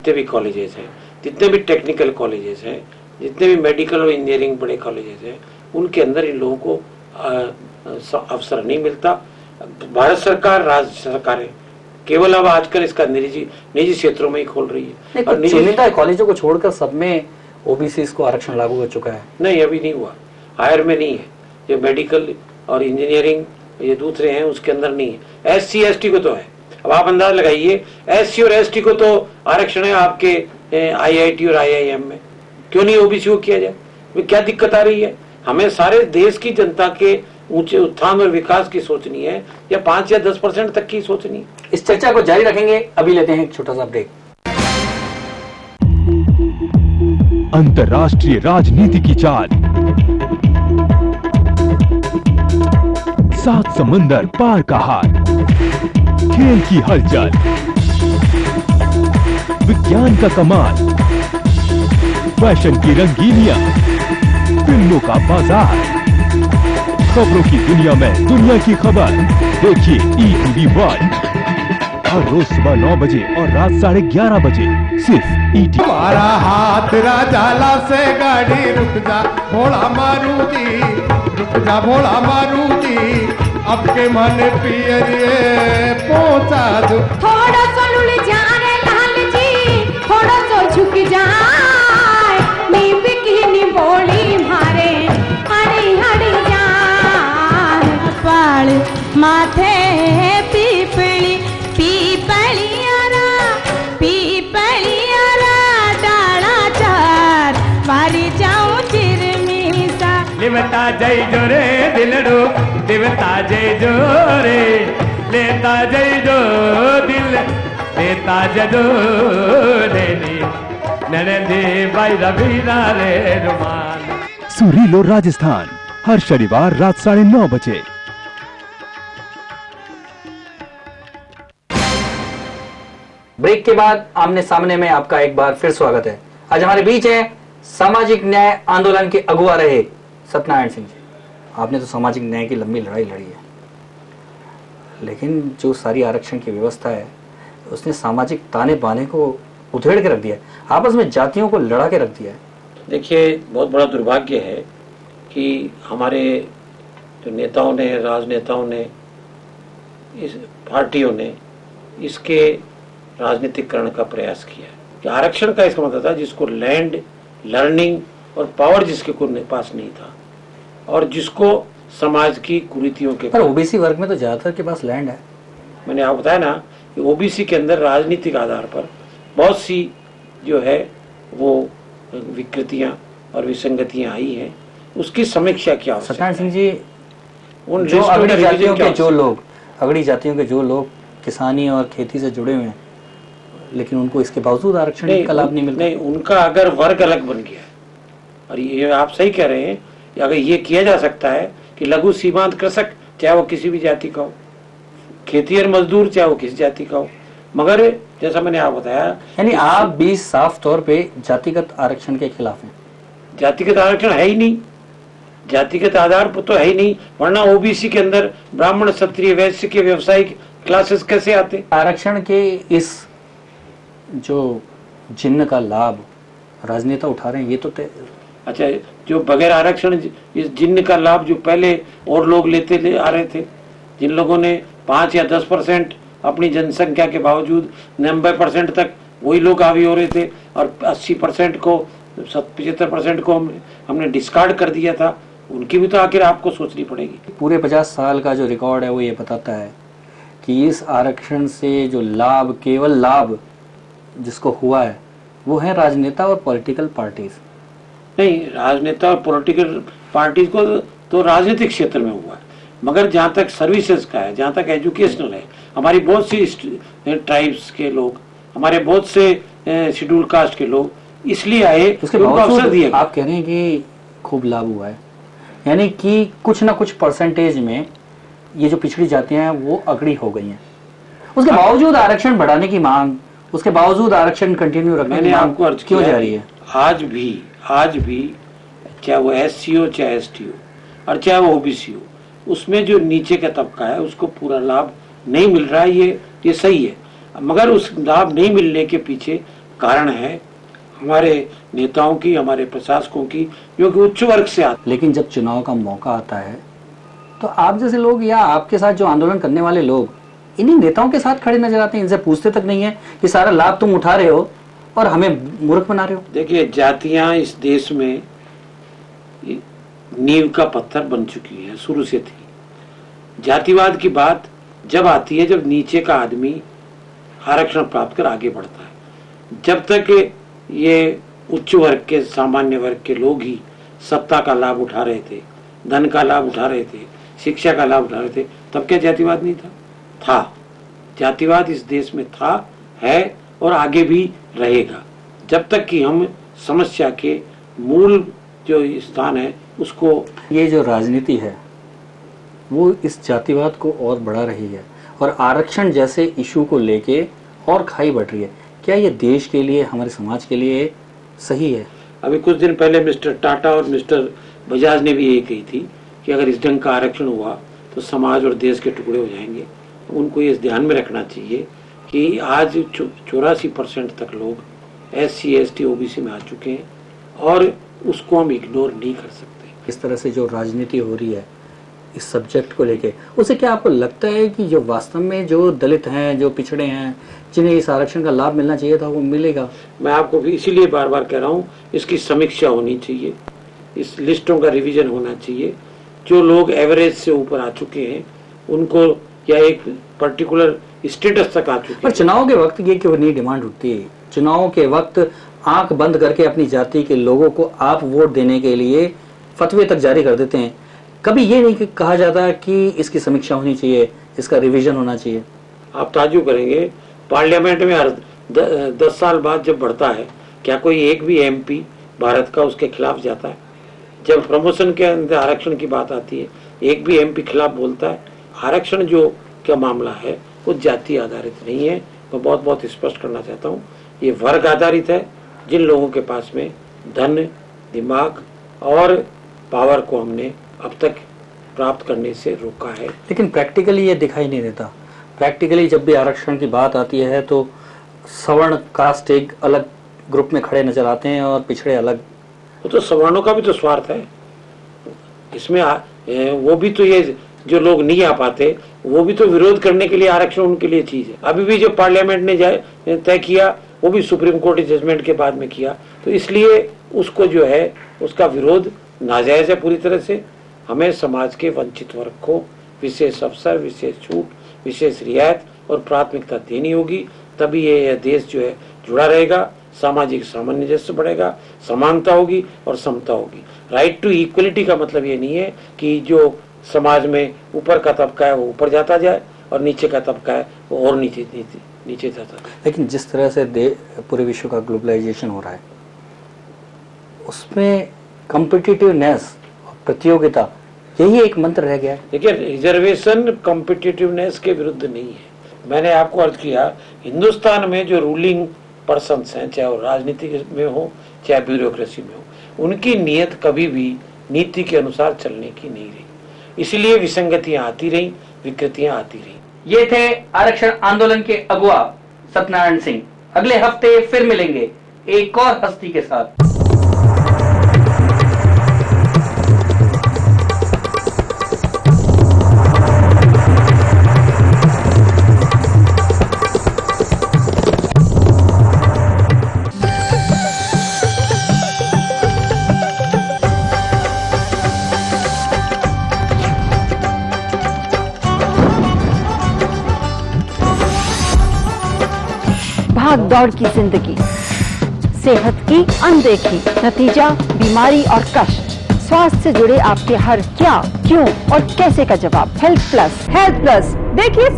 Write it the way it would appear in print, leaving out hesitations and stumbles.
जितने भी कॉलेजेस हैं, जितने भी टेक्निकल कॉलेजेस हैं, जितने भी मेडिकल और इंजीनियरिंग बड़े कॉलेजेस हैं, उनके अंदर इन लोगों को अवसर नहीं मिलता। भारत सरकार, राज्य सरकारें केवल अब आजकल इसका निजी क्षेत्रों में ही खोल रही है। और चुनिंदा कॉलेजों को छोड़कर सब में ओबीसी को आरक्षण लागू हो चुका है। नहीं, अभी नहीं हुआ। हायर में नहीं है, ये मेडिकल और इंजीनियरिंग ये दूसरे हैं उसके अंदर नहीं है। SC ST को तो है। अब आप अंदाज लगाइए, SC और ST को तो आरक्षण है आपके IIT और IIM में, क्यों नहीं OBC को किया जाए? क्या दिक्कत आ रही है? हमें सारे देश की जनता के ऊंचे उत्थान और विकास की सोचनी है या 5 या 10% तक की सोचनी है? इस चर्चा को जारी रखेंगे, अभी लेते हैं एक छोटा सा ब्रेक। अंतर्राष्ट्रीय राजनीति की चाल, 7 समंदर पार का हार, खेल की हलचल, विज्ञान का कमाल, फैशन की रंगीनियां, फिल्मों का बाजार, खबरों की दुनिया में दुनिया की खबर। देखिए ETV1 हर रोज सुबह 9 बजे और रात 11:30 बजे सिर्फ ETV। हमारा हाथ राजाला से गाड़ी रुक जा भोला मारूदी, रुक जा भोला मारूदी, अब के मन पियरिए पहुंचा दो। थोड़ा सा लुल जा रे लाल जी, थोड़ा सा झुक जाए, नी बिकिनी बोली मारे हरी हरी जाए, पाल माथे पीपली पीपलियारा पीपलियारा डाला चार वारी जाऊं चिरमीसा। लेता जय जो रे दिलड़ो, देवता जय जो रे, लेता जय जो दिल, लेता जदो लेनी ननदे भाई रवीना रे रुमान। सुरीलो राजस्थान हर शनिवार रात 9:30 बजे। ब्रेक के बाद आमने सामने में आपका एक बार फिर स्वागत है। आज हमारे बीच है सामाजिक न्याय आंदोलन के अगुवा रहे सत्यनारायण सिंह जी। आपने तो सामाजिक न्याय की लंबी लड़ाई लड़ी है, लेकिन जो सारी आरक्षण की व्यवस्था है उसने सामाजिक ताने बाने को उधेड़ के रख दिया है, आपस में जातियों को लड़ा के रख दिया है। देखिए, बहुत बड़ा दुर्भाग्य है कि हमारे जो नेताओं ने, राजनेताओं ने, इस पार्टियों ने इसके राजनीतिकरण का प्रयास किया है। कि आरक्षण का इसका मतलब था जिसको लैंड, लर्निंग और पावर जिसके को पास नहीं था और जिसको समाज की कुरीतियों के पर ओबीसी वर्ग में तो ज्यादातर के पास लैंड है। मैंने आपको बताया ना कि ओबीसी के अंदर राजनीतिक आधार पर बहुत सी जो है वो विकृतियां और विसंगतियां आई हैं, उसकी समीक्षा क्या हो। सत्यनारायण सिंह जी, उन जो अगड़ी जातियों के जो लोग किसानी और खेती से जुड़े हुए हैं, लेकिन उनको इसके बावजूद आरक्षण का लाभ नहीं मिलता। नहीं, उनका अगर वर्ग अलग बन गया है, और ये आप सही कह रहे हैं, अगर ये किया जा सकता है कि लघु सीमांत कृषक चाहे वो किसी भी जाति का हो, खेतीहर मजदूर चाहे वो किसी जाति का हो, मगर जैसा मैंने आप बताया, यानी आप भी साफ तौर पे जातिगत आरक्षण के खिलाफ हैं। जातिगत आरक्षण है ही नहीं, जातिगत आधार पर तो है ही नहीं, वरना ओबीसी के अंदर ब्राह्मण, क्षत्रिय, वैश्य के व्यवसायिक क्लासेस कैसे आते? आरक्षण के इस जो जिन्न का लाभ राजनेता उठा रहे हैं, ये तो अच्छा, जो बगैर आरक्षण इस जिन्न का लाभ जो पहले और लोग लेते आ रहे थे, जिन लोगों ने 5 या 10% अपनी जनसंख्या के बावजूद 90% तक वही लोग हावी हो रहे थे और 80% को 75% को हमने डिस्कार्ड कर दिया था, उनकी भी तो आखिर आपको सोचनी पड़ेगी। पूरे 50 साल का जो रिकॉर्ड है वो ये बताता है कि इस आरक्षण से जो लाभ, केवल लाभ जिसको हुआ है वो है राजनेता और पॉलिटिकल पार्टीज। नहीं, राजनेता और पॉलिटिकल पार्टीज को तो राजनीतिक क्षेत्र में हुआ है, मगर जहाँ तक सर्विसेज का है, जहाँ तक एजुकेशनल है, हमारी बहुत सी ट्राइब्स के लोग, हमारे बहुत से शेड्यूल कास्ट के लोग इसलिए आए, उसके अवसर दिए। आप कह रहे हैं कि खूब लाभ हुआ है, यानी कि कुछ ना कुछ परसेंटेज में ये जो पिछड़ी जातियां हैं वो अगड़ी हो गई हैं। उसके बावजूद आरक्षण बढ़ाने की मांग, उसके बावजूद आरक्षण कंटिन्यू रखने की मांग क्यों जा रही है? आज भी चाहे वो SC हो, चाहे ST हो, और चाहे वो OBC हो, उसमें जो नीचे का तबका है उसको पूरा लाभ नहीं मिल रहा है। ये सही है, मगर उस लाभ नहीं मिलने के पीछे कारण है हमारे नेताओं की, हमारे प्रशासकों की, जो कि उच्च वर्ग से आते। लेकिन जब चुनाव का मौका आता है तो आप जैसे लोग या आपके साथ जो आंदोलन करने वाले लोग इन्हीं नेताओं के साथ खड़े नजर आते हैं, इनसे पूछते तक नहीं है कि सारा लाभ तुम उठा रहे हो और हमें मूर्ख बना रहे हो। देखिए, जातियां इस देश में नींव का पत्थर बन चुकी है, शुरू से थी। जातिवाद की बात जब आती है जब नीचे का आदमी आरक्षण प्राप्त कर आगे बढ़ता है। जब तक ये उच्च वर्ग के, सामान्य वर्ग के लोग ही सत्ता का लाभ उठा रहे थे, धन का लाभ उठा रहे थे, शिक्षा का लाभ उठा रहे थे, तब क्या जातिवाद नहीं था? जातिवाद इस देश में था, है और आगे भी रहेगा, जब तक कि हम समस्या के मूल जो स्थान है उसको। ये जो राजनीति है वो इस जातिवाद को और बढ़ा रही है और आरक्षण जैसे इशू को लेके और खाई बढ़ रही है। क्या ये देश के लिए, हमारे समाज के लिए सही है? अभी कुछ दिन पहले मिस्टर टाटा और मिस्टर बजाज ने भी यही कही थी कि अगर इस ढंग का आरक्षण हुआ तो समाज और देश के टुकड़े हो जाएंगे। उनको ये ध्यान में रखना चाहिए कि आज 84% तक लोग SC ST OBC में आ चुके हैं और उसको हम इग्नोर नहीं कर सकते। इस तरह से जो राजनीति हो रही है इस सब्जेक्ट को लेके, उसे क्या आपको लगता है कि जो वास्तव में जो दलित हैं, जो पिछड़े हैं, जिन्हें इस आरक्षण का लाभ मिलना चाहिए था, वो मिलेगा? मैं आपको भी इसीलिए बार बार कह रहा हूँ, इसकी समीक्षा होनी चाहिए, इस लिस्टों का रिवीजन होना चाहिए। जो लोग एवरेज से ऊपर आ चुके हैं उनको, या एक पर्टिकुलर स्टेटस तक आ चुके हैं। पर चुनाव के वक्त ये क्यों नहीं डिमांड उठती है? चुनाव के वक्त आंख बंद करके अपनी जाति के लोगों को आप वोट देने के लिए फतवे तक जारी कर देते हैं। कभी ये नहीं कहा जाता कि इसकी समीक्षा होनी चाहिए, इसका रिवीजन होना चाहिए? आप ताज्जुब करेंगे, पार्लियामेंट में हर 10 साल बाद जब बढ़ता है, क्या कोई एक भी MP भारत का उसके खिलाफ जाता है? जब प्रमोशन के अंदर आरक्षण की बात आती है, एक भी MP खिलाफ बोलता है? आरक्षण जो क्या मामला है वो जाति आधारित नहीं है। मैं बहुत बहुत स्पष्ट करना चाहता हूँ, ये वर्ग आधारित है। जिन लोगों के पास में धन, दिमाग और पावर को हमने अब तक प्राप्त करने से रोका है। लेकिन प्रैक्टिकली ये दिखाई नहीं देता। प्रैक्टिकली जब भी आरक्षण की बात आती है तो सवर्ण कास्ट एक अलग ग्रुप में खड़े नजर आते हैं और पिछड़े अलग। वो तो सवर्णों का भी तो स्वार्थ है इसमें। वो भी तो, ये जो लोग नहीं आ पाते वो भी तो विरोध करने के लिए आरक्षण उनके लिए चीज है। अभी भी जो पार्लियामेंट ने तय किया वो भी सुप्रीम कोर्ट जजमेंट के बाद में किया, तो इसलिए उसको जो है उसका विरोध नाजायज है पूरी तरह से। हमें समाज के वंचित वर्ग को विशेष अवसर, विशेष छूट, विशेष रियायत और प्राथमिकता देनी होगी, तभी ये देश जो है जुड़ा रहेगा, सामाजिक सामंजस्य बढ़ेगा, समानता होगी और समता होगी। राइट टू इक्वलिटी का मतलब ये नहीं है कि जो समाज में ऊपर का तबका है वो ऊपर जाता जाए और नीचे का तबका है वो और नीचे जाता जाए। लेकिन जिस तरह से पूरे विश्व का ग्लोबलाइजेशन हो रहा है उसमें कॉम्पिटिटिवनेस, प्रतियोगिता, यही एक मंत्र रह गया है। देखिए, रिजर्वेशन कॉम्पिटिटिवनेस के विरुद्ध नहीं है। मैंने आपको अर्ज किया, हिंदुस्तान में जो रूलिंग पर्सन्स हैं, चाहे वो राजनीति में हो चाहे ब्यूरोक्रेसी में हो, उनकी नीयत कभी भी नीति के अनुसार चलने की नहीं रही। इसलिए विसंगतियां आती रही, विकृतियां आती रही। ये थे आरक्षण आंदोलन के अगुवा सत्यनारायण सिंह। अगले हफ्ते फिर मिलेंगे एक और हस्ती के साथ। भाग दौड़ की जिंदगी, सेहत की अनदेखी, नतीजा बीमारी और कष्ट। स्वास्थ्य से जुड़े आपके हर क्या, क्यों और कैसे का जवाब हेल्थ प्लस। देखिए